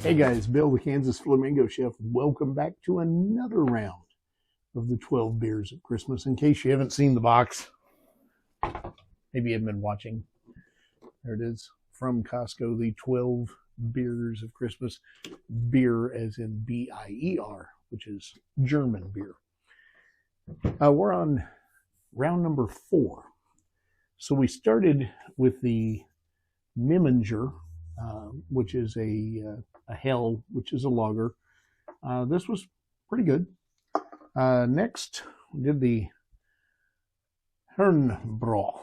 Hey guys, Bill the Kansas Flamingo Chef. Welcome back to another round of the 12 beers of Christmas. In case you haven't seen the box, maybe you haven't been watching. There it is from Costco, the 12 beers of Christmas. Beer as in B-I-E-R, which is German beer. We're on round number 4. So we started with the Mimminger, which is a Hell, which is a lager. This was pretty good. Next, we did the Herrenbräu,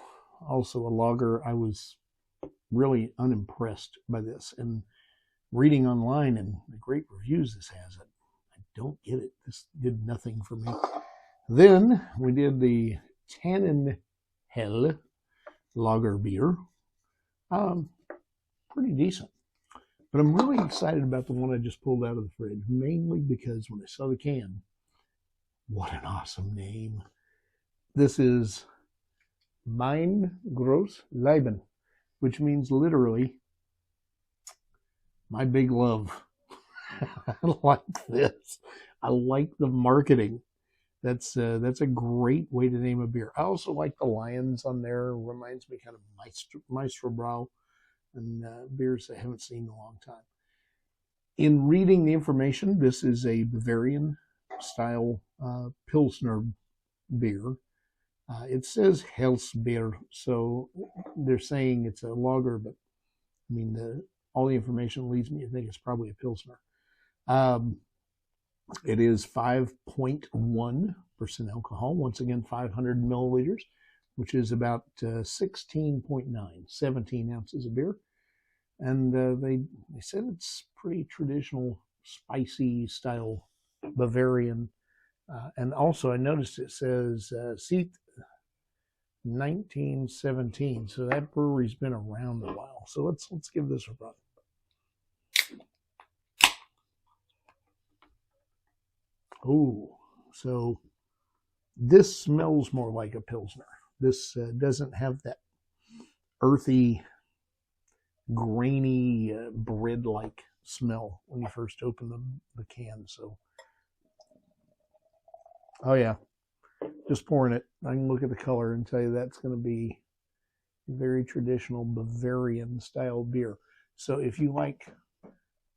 also a lager. I was really unimpressed by this, and reading online and the great reviews this has, I don't get it. This did nothing for me. Then we did the Tannenhell lager beer. Pretty decent. But I'm really excited about the one I just pulled out of the fridge, mainly because when I saw the can, what an awesome name. This is Mein Grosse Liebe, which means literally my big love. I like this. I like the marketing. That's a great way to name a beer. I also like the lions on there. It reminds me kind of Maestro Brau and beers I haven't seen in a long time. In reading the information, this is a Bavarian style Pilsner beer. It says Hellsbier, so they're saying it's a lager, but I mean, all the information leads me to think it's probably a Pilsner. It is 5.1% alcohol, once again 500 milliliters, which is about 16.9, 17 ounces of beer. And they said it's pretty traditional, spicy style Bavarian. And also I noticed it says Seat 1917. So that brewery's been around a while. So let's give this a run. Oh, so this smells more like a Pilsner. This doesn't have that earthy, grainy, bread-like smell when you first open the can. So, oh yeah, just pouring it. I can look at the color and tell you that's going to be very traditional Bavarian style beer. So if you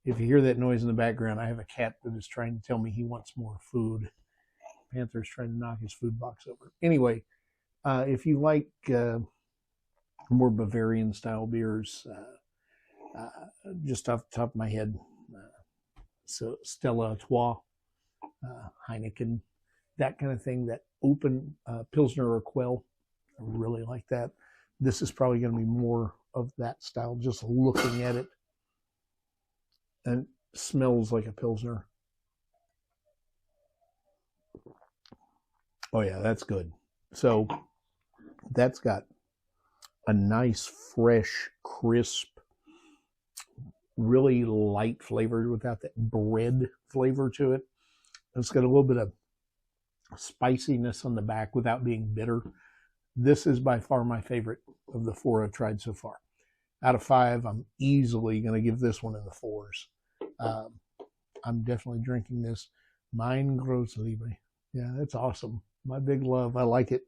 hear that noise in the background, I have a cat that is trying to tell me he wants more food. Panther's trying to knock his food box over. Anyway, if you like more Bavarian style beers, just off the top of my head, so Stella Artois, Heineken, that kind of thing, that open Pilsner or Quell, I really like that. This is probably going to be more of that style, just looking at it, and smells like a Pilsner. Oh yeah, that's good. So that's got a nice, fresh, crisp, really light flavor without that bread flavor to it. It's got a little bit of spiciness on the back without being bitter. This is by far my favorite of the 4 I've tried so far. Out of 5, I'm easily going to give this one in the 4s. I'm definitely drinking this. Meine Grosse Liebe. Yeah, that's awesome. My big love. I like it.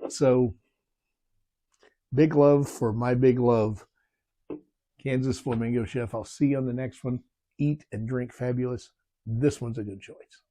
So, big love for my big love, Kansas Flamingo Chef. I'll see you on the next one. Eat and drink fabulous. This one's a good choice.